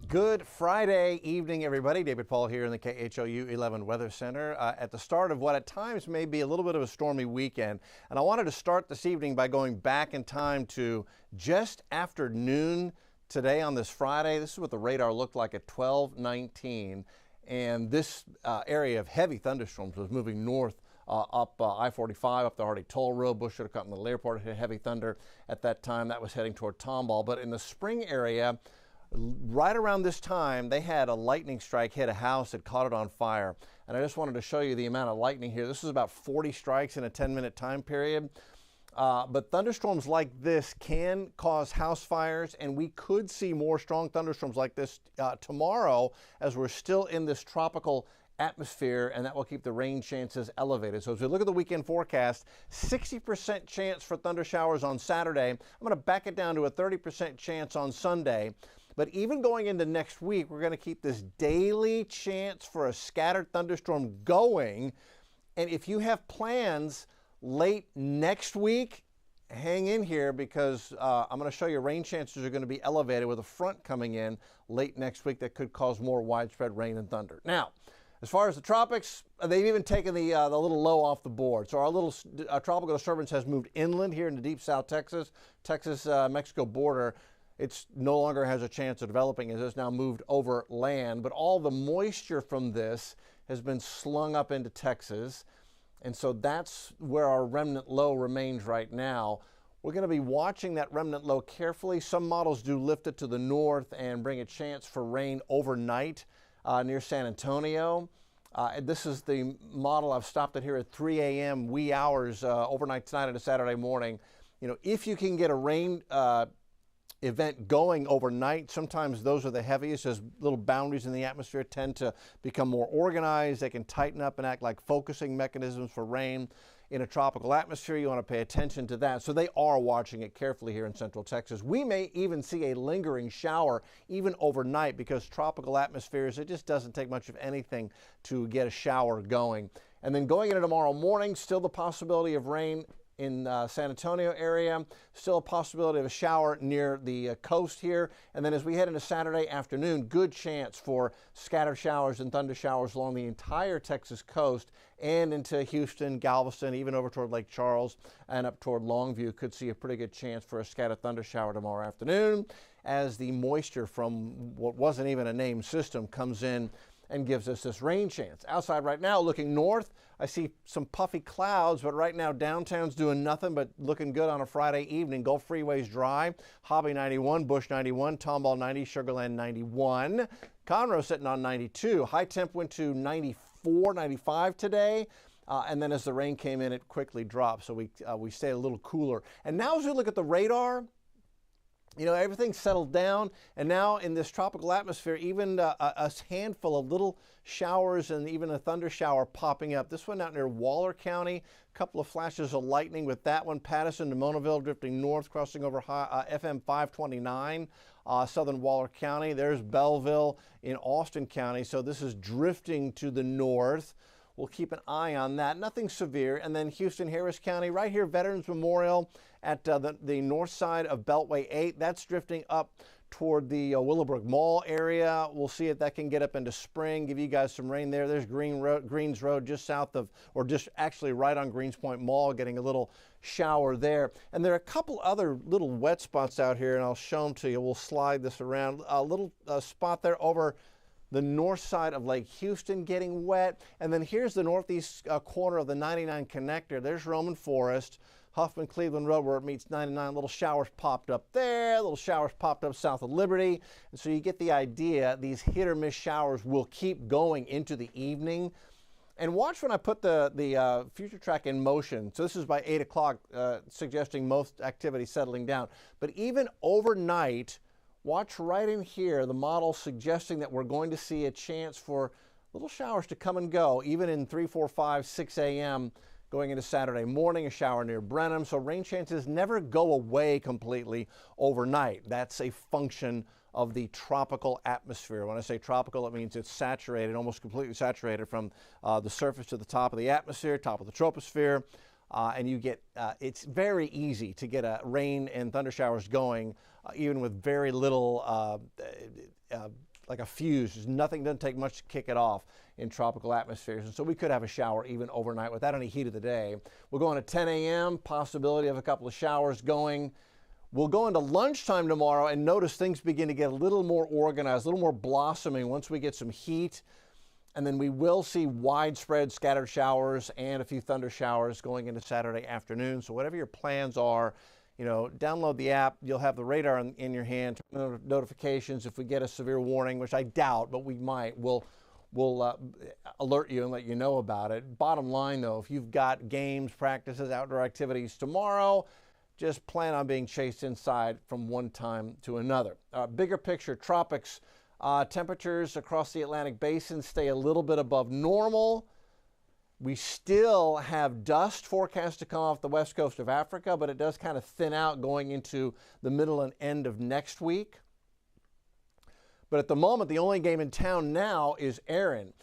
Good Friday evening, everybody. David Paul here in the KHOU 11 Weather Center at the start of what at times may be a little bit of a stormy weekend. And I wanted to start this evening by going back in time to just after noon today on this Friday. This is what the radar looked like at 12:19. And this area of heavy thunderstorms was moving north up I-45, up the Hardy Toll Road. Bush should have caught in the airport, hit heavy thunder at that time. That was heading toward Tomball. But in the Spring area, right around this time, they had a lightning strike hit a house that caught it on fire. And I just wanted to show you the amount of lightning here. This is about 40 strikes in a 10-minute time period. But thunderstorms like this can cause house fires, and we could see more strong thunderstorms like this tomorrow as we're still in this tropical atmosphere, and that will keep the rain chances elevated. So as we look at the weekend forecast, 60% chance for thunder showers on Saturday. I'm going to back it down to a 30% chance on Sunday. But even going into next week, we're going to keep this daily chance for a scattered thunderstorm going. And if you have plans late next week, hang in here, because I'm going to show you rain chances are going to be elevated with a front coming in late next week that could cause more widespread rain and thunder. Now, as far as the tropics, they've even taken the little low off the board. So our little tropical disturbance has moved inland here into deep South Texas, Mexico border. It's no longer has a chance of developing as it's now moved over land. But all the moisture from this has been slung up into Texas. And so that's where our remnant low remains right now. We're going to be watching that remnant low carefully. Some models do lift it to the north and bring a chance for rain overnight near San Antonio. This is the model. I've stopped it here at 3 a.m. wee hours overnight tonight and a Saturday morning. You know, if you can get a rain event going overnight, sometimes those are the heaviest, as little boundaries in the atmosphere tend to become more organized. They can tighten up and act like focusing mechanisms for rain. In a tropical atmosphere, you want to pay attention to that. So they are watching it carefully here in central Texas. We may even see a lingering shower even overnight, because tropical atmospheres, it just doesn't take much of anything to get a shower going. And then going into tomorrow morning, still the possibility of rain in San Antonio area, still a possibility of a shower near the coast here. And then as we head into Saturday afternoon, good chance for scattered showers and thunder showers along the entire Texas coast and into Houston, Galveston, even over toward Lake Charles and up toward Longview. Could see a pretty good chance for a scattered thunder shower tomorrow afternoon as the moisture from what wasn't even a named system comes in and gives us this rain chance. Outside right now, looking north, I see some puffy clouds, but right now downtown's doing nothing but looking good on a Friday evening. Gulf Freeway's dry. Hobby 91, Bush 91, Tomball 90, Sugarland 91. Conroe sitting on 92. High temp went to 94, 95 today. And then as the rain came in, it quickly dropped. So we stay a little cooler. And now as we look at the radar, you know, everything's settled down, and now in this tropical atmosphere, even a handful of little showers and even a thunder shower popping up. This one out near Waller County, a couple of flashes of lightning with that one. Patterson to Monaville drifting north, crossing over FM 529, southern Waller County. There's Belleville in Austin County, so this is drifting to the north. We'll keep an eye on that. Nothing severe. And then Houston, Harris County, right here, Veterans Memorial at the north side of Beltway 8. That's drifting up toward the Willowbrook Mall area. We'll see if that can get up into Spring, give you guys some rain there. There's Greens Road just south of, or just actually right on Greenspoint Mall, getting a little shower there. And there are a couple other little wet spots out here, and I'll show them to you. We'll slide this around. A little spot there over the north side of Lake Houston getting wet. And then here's the northeast corner of the 99 connector. There's Roman Forest, Huffman Cleveland Road where it meets 99. Little showers popped up there, little showers popped up south of Liberty. And so you get the idea. These hit or miss showers will keep going into the evening. And watch when I put the future track in motion. So this is by 8 o'clock, suggesting most activity settling down. But even overnight, watch right in here, the model suggesting that we're going to see a chance for little showers to come and go, even in 3, 4, 5, 6 a.m. going into Saturday morning, a shower near Brenham. So rain chances never go away completely overnight. That's a function of the tropical atmosphere. When I say tropical, it means it's saturated, almost completely saturated from the surface to the top of the atmosphere, top of the troposphere. And you get, it's very easy to get rain and thunder showers going, even with very little like a fuse. There's nothing, doesn't take much to kick it off in tropical atmospheres. And so we could have a shower even overnight without any heat of the day. We're going to 10 a.m., possibility of a couple of showers going. We'll go into lunchtime tomorrow and notice things begin to get a little more organized, a little more blossoming once we get some heat. And then we will see widespread scattered showers and a few thunder showers going into Saturday afternoon. So whatever your plans are, you know, download the app. You'll have the radar in your hand, notifications. If we get a severe warning, which I doubt, but we might, we'll alert you and let you know about it. Bottom line, though, if you've got games, practices, outdoor activities tomorrow, just plan on being chased inside from one time to another. Bigger picture, tropics. Temperatures across the Atlantic basin stay a little bit above normal. We still have dust forecast to come off the west coast of Africa, but it does kind of thin out going into the middle and end of next week. But at the moment, the only game in town now is Erin.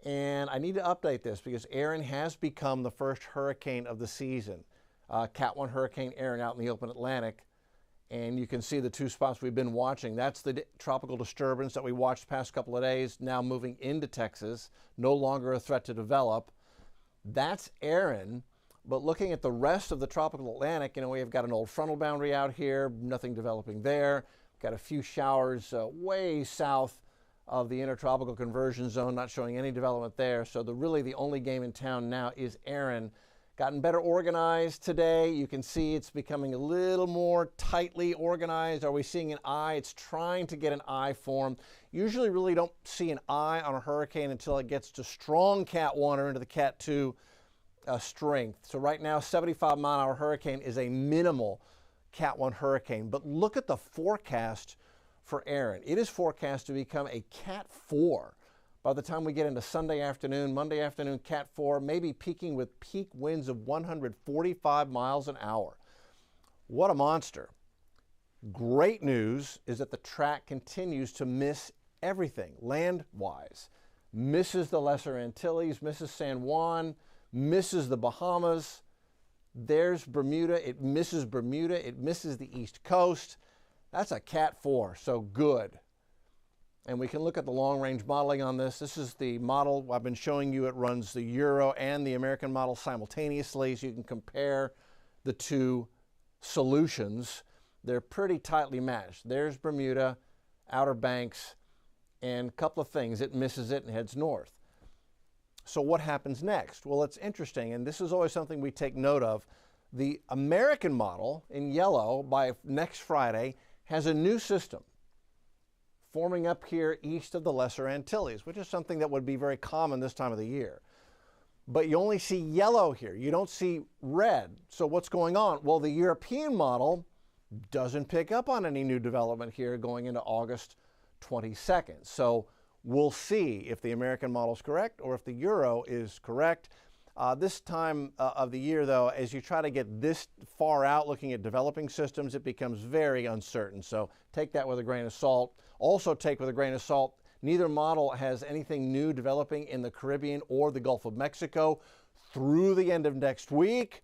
And I need to update this because Erin has become the first hurricane of the season. Cat 1 Hurricane Erin out in the open Atlantic. And you can see the two spots we've been watching. That's the tropical disturbance that we watched the past couple of days, now moving into Texas, no longer a threat to develop. That's Erin. But looking at the rest of the tropical Atlantic, you know, we've got an old frontal boundary out here, nothing developing there. Got a few showers way south of the intertropical conversion zone, not showing any development there. So really the only game in town now is Erin. Gotten better organized today. You can see it's becoming a little more tightly organized. Are we seeing an eye? It's trying to get an eye form. Usually really don't see an eye on a hurricane until it gets to strong Cat 1 or into the Cat 2 strength. So right now, 75-mile-an-hour hurricane is a minimal Cat 1 hurricane. But look at the forecast for Erin. It is forecast to become a Cat 4. By the time we get into Sunday afternoon, Monday afternoon, Cat 4, maybe peaking with peak winds of 145 miles an hour. What a monster. Great news is that the track continues to miss everything land-wise. Misses the Lesser Antilles, misses San Juan, misses the Bahamas. There's Bermuda. It misses the East Coast. That's a Cat 4, so good. And we can look at the long-range modeling on this. This is the model I've been showing you. It runs the Euro and the American model simultaneously, so you can compare the two solutions. They're pretty tightly matched. There's Bermuda, Outer Banks, and a couple of things. It misses it and heads north. So what happens next? Well, it's interesting, and this is always something we take note of. The American model, in yellow, by next Friday, has a new system forming up here east of the Lesser Antilles, which is something that would be very common this time of the year. But you only see yellow here. You don't see red. So what's going on? Well, the European model doesn't pick up on any new development here going into August 22nd. So we'll see if the American model is correct or if the Euro is correct. This time of the year, though, as you try to get this far out looking at developing systems, it becomes very uncertain. So take that with a grain of salt. Also take with a grain of salt, neither model has anything new developing in the Caribbean or the Gulf of Mexico through the end of next week.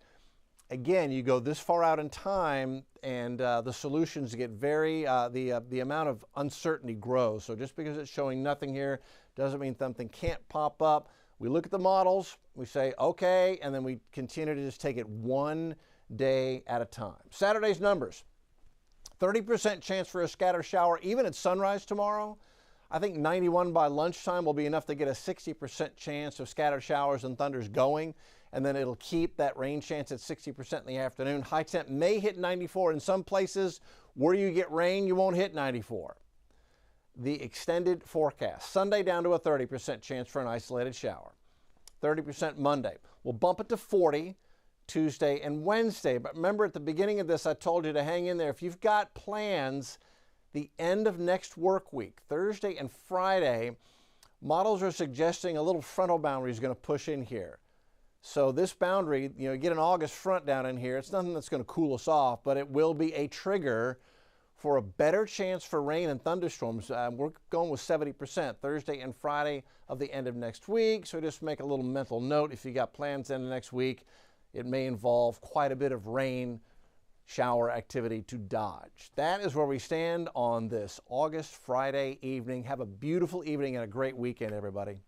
Again, you go this far out in time and the solutions get very, the amount of uncertainty grows. So just because it's showing nothing here doesn't mean something can't pop up. We look at the models, we say, okay, and then we continue to just take it one day at a time. Saturday's numbers, 30% chance for a scattered shower even at sunrise tomorrow. I think 91 by lunchtime will be enough to get a 60% chance of scattered showers and thunders going, and then it'll keep that rain chance at 60% in the afternoon. High temp may hit 94 in some places. Where you get rain, you won't hit 94. The extended forecast, Sunday down to a 30% chance for an isolated shower. 30% Monday. We'll bump it to 40 Tuesday and Wednesday. But remember at the beginning of this, I told you to hang in there. If you've got plans, the end of next work week, Thursday and Friday, models are suggesting a little frontal boundary is going to push in here. So this boundary, you know, get an August front down in here. It's nothing that's going to cool us off, but it will be a trigger for a better chance for rain and thunderstorms. We're going with 70% Thursday and Friday of the end of next week. So just make a little mental note if you got plans end of next week. It may involve quite a bit of rain, shower activity to dodge. That is where we stand on this August Friday evening. Have a beautiful evening and a great weekend, everybody.